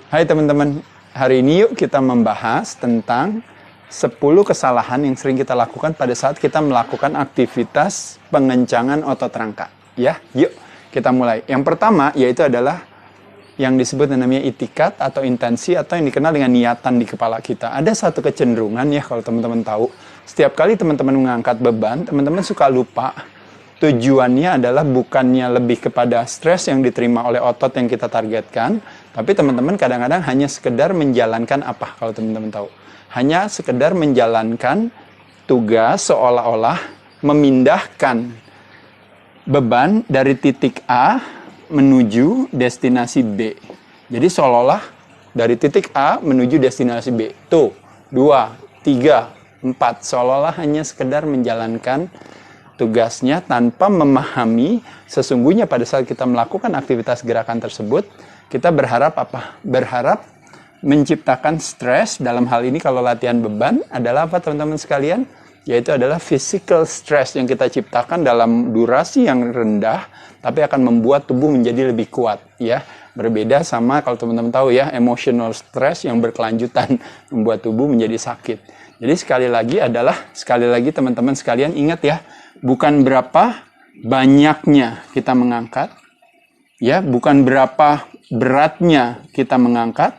Hai teman-teman, hari ini yuk kita membahas tentang 10 kesalahan yang sering kita lakukan pada saat kita melakukan aktivitas pengencangan otot rangka. Ya, yuk kita mulai. Yang pertama yaitu adalah yang disebut namanya itikat atau intensi atau yang dikenal dengan niatan di kepala kita. Ada satu kecenderungan ya kalau teman-teman tahu, setiap kali teman-teman mengangkat beban, teman-teman suka lupa. Tujuannya adalah bukannya lebih kepada stres yang diterima oleh otot yang kita targetkan, tapi teman-teman kadang-kadang hanya sekedar menjalankan apa kalau teman-teman tahu. Hanya sekedar menjalankan tugas seolah-olah memindahkan beban dari titik A menuju destinasi B. Jadi seolah-olah dari titik A menuju destinasi B. Tuh, 2, 3, 4. Seolah-olah hanya sekedar menjalankan tugasnya tanpa memahami sesungguhnya pada saat kita melakukan aktivitas gerakan tersebut, kita berharap apa? Berharap menciptakan stres. Dalam hal ini kalau latihan beban adalah apa teman-teman sekalian? Yaitu adalah physical stress yang kita ciptakan dalam durasi yang rendah, tapi akan membuat tubuh menjadi lebih kuat. Ya, berbeda sama kalau teman-teman tahu ya, emotional stress yang berkelanjutan membuat tubuh menjadi sakit. Jadi sekali lagi teman-teman sekalian ingat ya, bukan berapa banyaknya kita mengangkat, ya, bukan berapa beratnya kita mengangkat,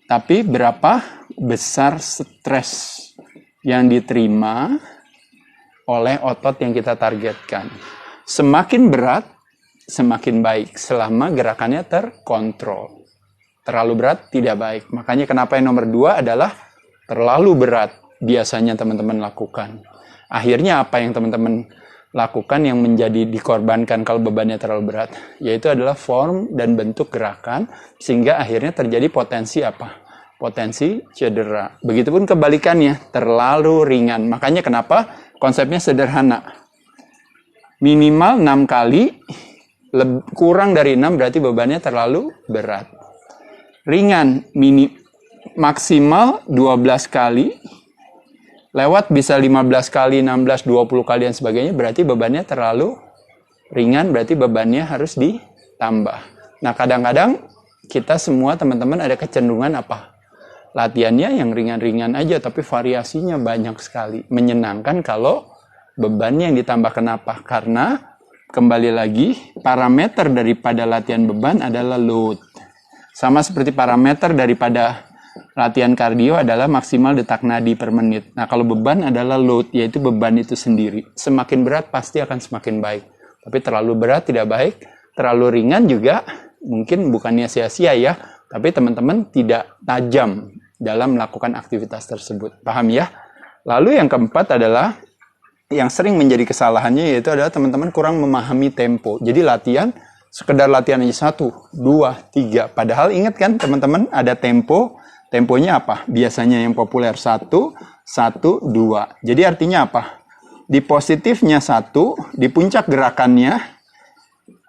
tapi berapa besar stres yang diterima oleh otot yang kita targetkan. Semakin berat, semakin baik selama gerakannya terkontrol. Terlalu berat tidak baik. Makanya kenapa yang nomor 2 adalah terlalu berat biasanya teman-teman lakukan. Akhirnya apa yang teman-teman lakukan yang menjadi dikorbankan kalau bebannya terlalu berat? Yaitu adalah form dan bentuk gerakan sehingga akhirnya terjadi potensi apa? Potensi cedera. Begitupun kebalikannya, terlalu ringan. Makanya kenapa konsepnya sederhana. Minimal 6 kali, kurang dari 6 berarti bebannya terlalu berat. Ringan, maksimal 12 kali, lewat bisa 15 kali, 16, 20 kali dan sebagainya, berarti bebannya terlalu ringan, berarti bebannya harus ditambah. Nah, kadang-kadang kita semua teman-teman ada kecenderungan apa? Latihannya yang ringan-ringan aja, tapi variasinya banyak sekali. Menyenangkan kalau bebannya yang ditambah. Kenapa? Karena kembali lagi, parameter daripada latihan beban adalah load. Sama seperti parameter daripada latihan kardio adalah maksimal detak nadi per menit. Nah, kalau beban adalah load, yaitu beban itu sendiri. Semakin berat pasti akan semakin baik. Tapi terlalu berat tidak baik, terlalu ringan juga mungkin bukannya sia-sia ya, tapi teman-teman tidak tajam dalam melakukan aktivitas tersebut. Paham ya? Lalu yang keempat adalah yang sering menjadi kesalahannya yaitu adalah teman-teman kurang memahami tempo. Jadi latihan, sekedar latihan aja 1, 2, 3. Padahal ingat kan teman-teman ada tempo. Temponya apa? Biasanya yang populer 1, 1, 2. Jadi artinya apa? Di positifnya 1, di puncak gerakannya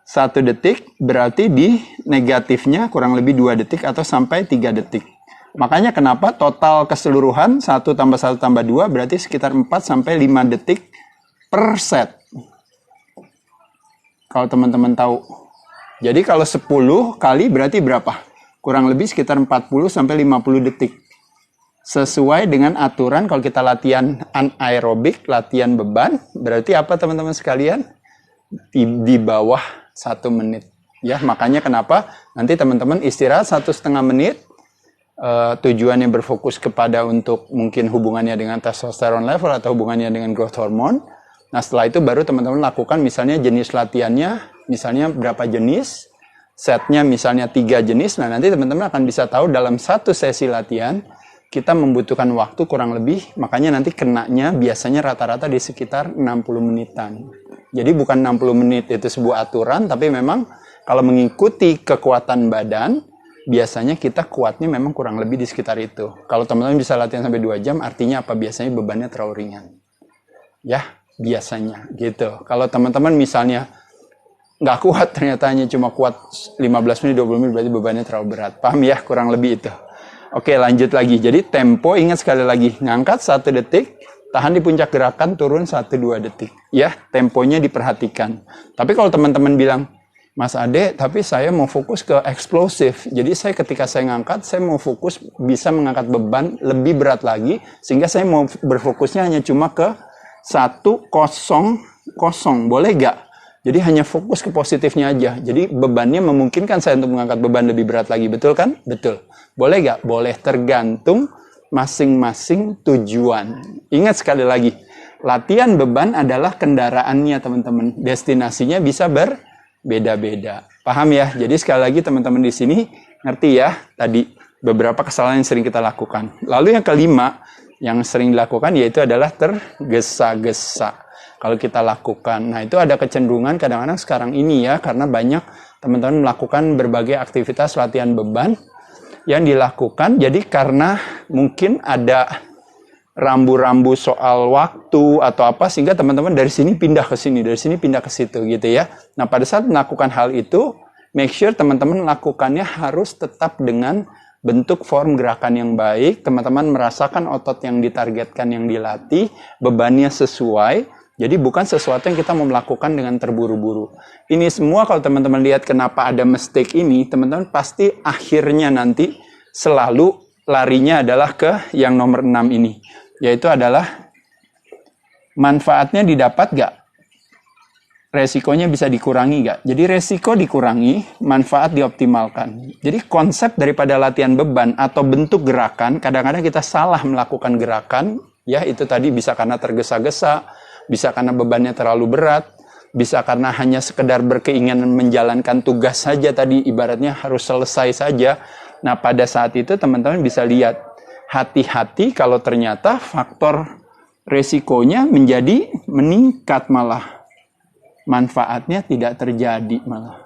1 detik, berarti di negatifnya kurang lebih 2 detik atau sampai 3 detik. Makanya kenapa total keseluruhan 1 tambah 1 tambah 2 berarti sekitar 4 sampai 5 detik per set. Kalau teman-teman tahu. Jadi kalau 10 kali berarti berapa? Kurang lebih sekitar 40 sampai 50 detik. Sesuai dengan aturan kalau kita latihan anaerobik, latihan beban, berarti apa teman-teman sekalian? Di bawah 1 menit. Ya, makanya kenapa nanti teman-teman istirahat 1,5 menit. Tujuannya berfokus kepada untuk mungkin hubungannya dengan testosteron level atau hubungannya dengan growth hormone. Nah, setelah itu baru teman-teman lakukan misalnya jenis latihannya, misalnya berapa jenis, setnya misalnya 3 jenis. Nah, nanti teman-teman akan bisa tahu dalam 1 sesi latihan kita membutuhkan waktu kurang lebih, makanya nanti kenanya biasanya rata-rata di sekitar 60 menitan. Jadi bukan 60 menit itu sebuah aturan, tapi memang kalau mengikuti kekuatan badan, biasanya kita kuatnya memang kurang lebih di sekitar itu. Kalau teman-teman bisa latihan sampai 2 jam, artinya apa? Biasanya bebannya terlalu ringan. Ya, biasanya gitu. Kalau teman-teman misalnya nggak kuat, ternyata hanya cuma kuat 15 menit, 20 menit, berarti bebannya terlalu berat. Paham ya? Kurang lebih itu. Oke, lanjut lagi. Jadi tempo, ingat sekali lagi. Ngangkat 1 detik, tahan di puncak gerakan, turun 1-2 detik. Ya, temponya diperhatikan. Tapi kalau teman-teman bilang, Mas Ade, tapi saya mau fokus ke eksplosif. Jadi ketika saya ngangkat, saya mau fokus bisa mengangkat beban lebih berat lagi, sehingga saya mau berfokusnya hanya cuma ke 1, 0, 0. Boleh nggak? Jadi hanya fokus ke positifnya aja. Jadi bebannya memungkinkan saya untuk mengangkat beban lebih berat lagi. Betul kan? Betul. Boleh nggak? Boleh, tergantung masing-masing tujuan. Ingat sekali lagi, latihan beban adalah kendaraannya teman-teman. Destinasinya bisa berbeda-beda. Paham ya? Jadi sekali lagi teman-teman di sini ngerti ya tadi beberapa kesalahan yang sering kita lakukan. Lalu yang kelima yang sering dilakukan yaitu adalah tergesa-gesa. Kalau kita lakukan, nah itu ada kecenderungan kadang-kadang sekarang ini ya, karena banyak teman-teman melakukan berbagai aktivitas latihan beban yang dilakukan. Jadi karena mungkin ada rambu-rambu soal waktu atau apa, sehingga teman-teman dari sini pindah ke sini, dari sini pindah ke situ gitu ya. Nah pada saat melakukan hal itu, make sure teman-teman melakukannya harus tetap dengan bentuk form gerakan yang baik. Teman-teman merasakan otot yang ditargetkan, yang dilatih, bebannya sesuai. Jadi bukan sesuatu yang kita mau melakukan dengan terburu-buru. Ini semua kalau teman-teman lihat kenapa ada mistake ini, teman-teman pasti akhirnya nanti selalu larinya adalah ke yang nomor 6 ini. Yaitu adalah manfaatnya didapat gak? Resikonya bisa dikurangi gak? Jadi resiko dikurangi, manfaat dioptimalkan. Jadi konsep daripada latihan beban atau bentuk gerakan, kadang-kadang kita salah melakukan gerakan, ya itu tadi bisa karena tergesa-gesa, bisa karena bebannya terlalu berat, bisa karena hanya sekedar berkeinginan menjalankan tugas saja tadi, ibaratnya harus selesai saja. Nah pada saat itu teman-teman bisa lihat, hati-hati kalau ternyata faktor resikonya menjadi meningkat malah. Manfaatnya tidak terjadi malah.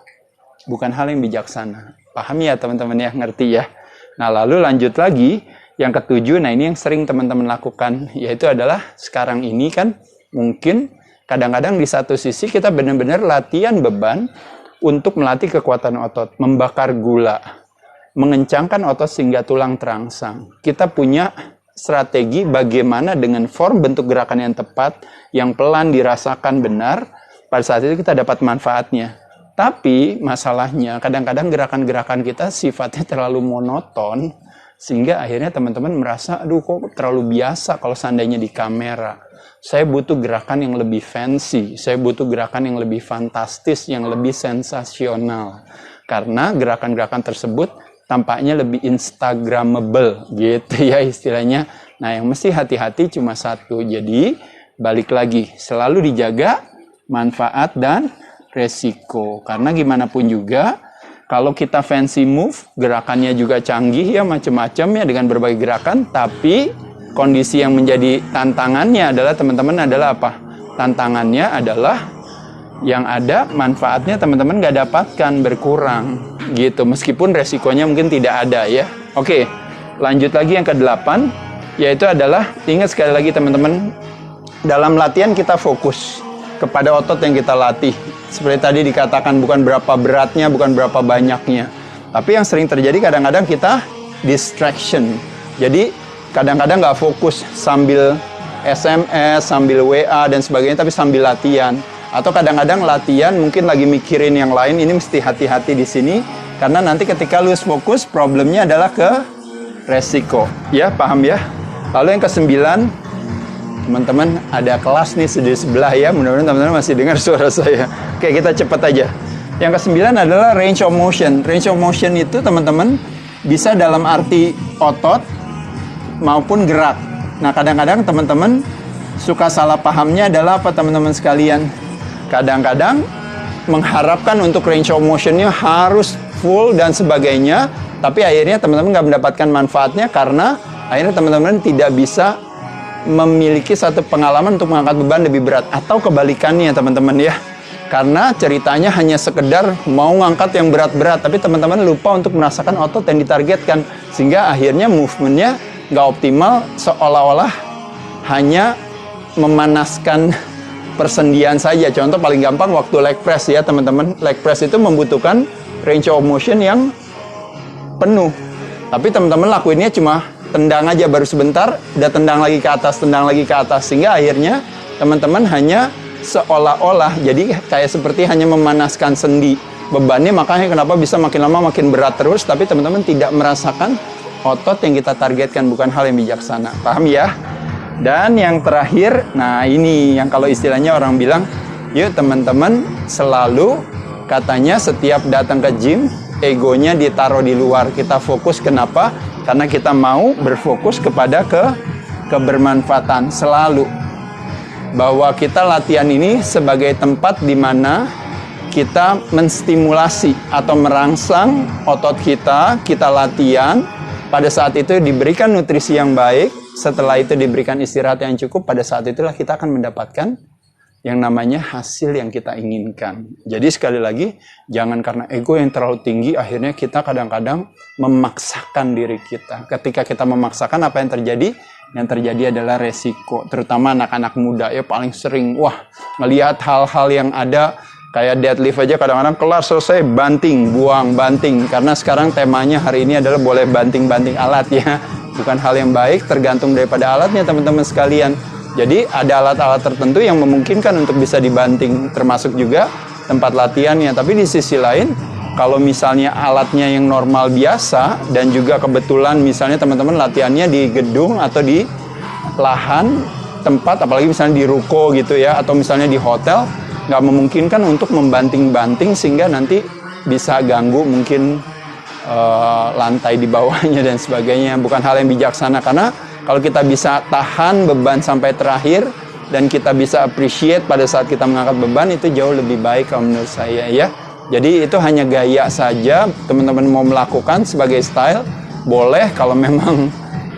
Bukan hal yang bijaksana. Paham ya teman-teman ya, ngerti ya. Nah lalu lanjut lagi, yang ketujuh, nah ini yang sering teman-teman lakukan, yaitu adalah sekarang ini kan, mungkin kadang-kadang di satu sisi kita benar-benar latihan beban untuk melatih kekuatan otot, membakar gula, mengencangkan otot sehingga tulang terangsang. Kita punya strategi bagaimana dengan form bentuk gerakan yang tepat, yang pelan dirasakan benar, pada saat itu kita dapat manfaatnya. Tapi masalahnya kadang-kadang gerakan-gerakan kita sifatnya terlalu monoton, sehingga akhirnya teman-teman merasa, aduh kok terlalu biasa kalau seandainya di kamera. Saya butuh gerakan yang lebih fancy, saya butuh gerakan yang lebih fantastis, yang lebih sensasional. Karena gerakan-gerakan tersebut tampaknya lebih instagramable, gitu ya istilahnya. Nah yang mesti hati-hati cuma satu, jadi balik lagi, selalu dijaga manfaat dan resiko. Karena gimana pun juga, kalau kita fancy move, gerakannya juga canggih ya, macam-macam ya dengan berbagai gerakan, tapi kondisi yang menjadi tantangannya adalah teman-teman adalah apa? Tantangannya adalah yang ada manfaatnya teman-teman nggak dapatkan, berkurang gitu. Meskipun resikonya mungkin tidak ada ya. Oke, lanjut lagi yang ke-8, yaitu adalah, ingat sekali lagi teman-teman, dalam latihan kita fokus kepada otot yang kita latih. Seperti tadi dikatakan, bukan berapa beratnya, bukan berapa banyaknya. Tapi yang sering terjadi kadang-kadang kita distraction. Jadi kadang-kadang nggak fokus sambil SMS, sambil WA dan sebagainya, tapi sambil latihan. Atau kadang-kadang latihan mungkin lagi mikirin yang lain. Ini mesti hati-hati di sini, karena nanti ketika lose fokus, problemnya adalah ke resiko. Ya, paham ya? Lalu yang ke-9, teman-teman ada kelas nih di sebelah ya. Mudah-mudahan teman-teman masih dengar suara saya. Oke, kita cepat aja. Yang ke-9 adalah range of motion. Range of motion itu teman-teman bisa dalam arti otot maupun gerak. Nah kadang-kadang teman-teman suka salah pahamnya adalah apa teman-teman sekalian? Kadang-kadang mengharapkan untuk range of motion-nya harus full dan sebagainya, tapi akhirnya teman-teman nggak mendapatkan manfaatnya karena akhirnya teman-teman tidak bisa memiliki satu pengalaman untuk mengangkat beban lebih berat. Atau kebalikannya teman-teman ya, karena ceritanya hanya sekedar mau ngangkat yang berat-berat, tapi teman-teman lupa untuk merasakan otot yang ditargetkan, sehingga akhirnya movement-nya nggak optimal, seolah-olah hanya memanaskan persendian saja. Contoh paling gampang waktu leg press ya teman-teman. Leg press itu membutuhkan range of motion yang penuh. Tapi teman-teman lakuinnya cuma tendang aja, baru sebentar udah tendang lagi ke atas, tendang lagi ke atas. Sehingga akhirnya teman-teman hanya seolah-olah jadi kayak seperti hanya memanaskan sendi. bebannya, makanya kenapa bisa makin lama makin berat terus, tapi teman-teman tidak merasakan otot yang kita targetkan, bukan hal yang bijaksana. Paham ya? Dan yang terakhir, nah ini yang kalau istilahnya orang bilang, yuk teman-teman selalu katanya setiap datang ke gym, egonya ditaruh di luar. Kita fokus kenapa? Karena kita mau berfokus kepada kebermanfaatan selalu. Bahwa kita latihan ini sebagai tempat di mana kita menstimulasi atau merangsang otot kita latihan. Pada saat itu diberikan nutrisi yang baik, setelah itu diberikan istirahat yang cukup, pada saat itulah kita akan mendapatkan yang namanya hasil yang kita inginkan. Jadi sekali lagi, jangan karena ego yang terlalu tinggi, akhirnya kita kadang-kadang memaksakan diri kita. Ketika kita memaksakan, apa yang terjadi? Yang terjadi adalah resiko, terutama anak-anak muda ya paling sering, melihat hal-hal yang ada, kayak deadlift aja kadang-kadang kelar selesai, banting, buang, banting. Karena sekarang temanya hari ini adalah boleh banting-banting alat ya. Bukan hal yang baik, tergantung daripada alatnya teman-teman sekalian. Jadi ada alat-alat tertentu yang memungkinkan untuk bisa dibanting, termasuk juga tempat latihannya. Tapi di sisi lain, kalau misalnya alatnya yang normal biasa, dan juga kebetulan misalnya teman-teman latihannya di gedung atau di lahan tempat, apalagi misalnya di ruko gitu ya, atau misalnya di hotel, nggak memungkinkan untuk membanting-banting sehingga nanti bisa ganggu mungkin lantai di bawahnya dan sebagainya. Bukan hal yang bijaksana, karena kalau kita bisa tahan beban sampai terakhir dan kita bisa appreciate pada saat kita mengangkat beban, itu jauh lebih baik kalau menurut saya ya. Jadi itu hanya gaya saja, teman-teman mau melakukan sebagai style, boleh kalau memang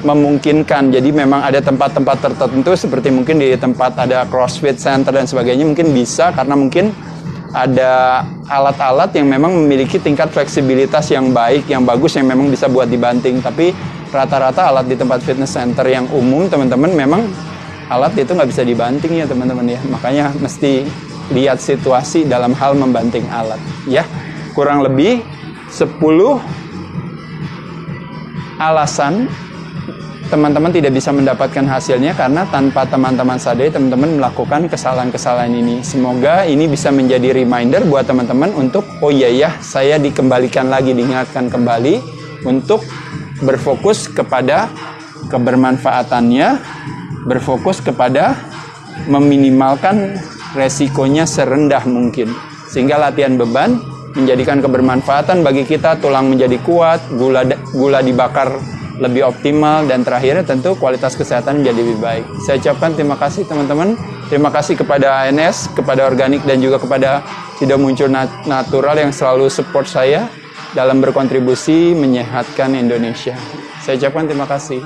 memungkinkan. Jadi memang ada tempat-tempat tertentu seperti mungkin di tempat ada CrossFit Center dan sebagainya, mungkin bisa karena mungkin ada alat-alat yang memang memiliki tingkat fleksibilitas yang baik, yang bagus, yang memang bisa buat dibanting. Tapi rata-rata alat di tempat fitness center yang umum, teman-teman, memang alat itu nggak bisa dibanting ya teman-teman ya. Makanya mesti lihat situasi dalam hal membanting alat ya. Kurang lebih 10 alasan teman-teman tidak bisa mendapatkan hasilnya karena tanpa teman-teman sadari teman-teman melakukan kesalahan-kesalahan ini. Semoga ini bisa menjadi reminder buat teman-teman untuk, oh iya ya, saya dikembalikan lagi, diingatkan kembali untuk berfokus kepada kebermanfaatannya, berfokus kepada meminimalkan resikonya serendah mungkin. Sehingga latihan beban menjadikan kebermanfaatan bagi kita, tulang menjadi kuat, gula dibakar lebih optimal, dan terakhirnya tentu kualitas kesehatan menjadi lebih baik. Saya ucapkan terima kasih teman-teman. Terima kasih kepada ANS, kepada Organik, dan juga kepada Tidak Muncul Natural yang selalu support saya dalam berkontribusi menyehatkan Indonesia. Saya ucapkan terima kasih.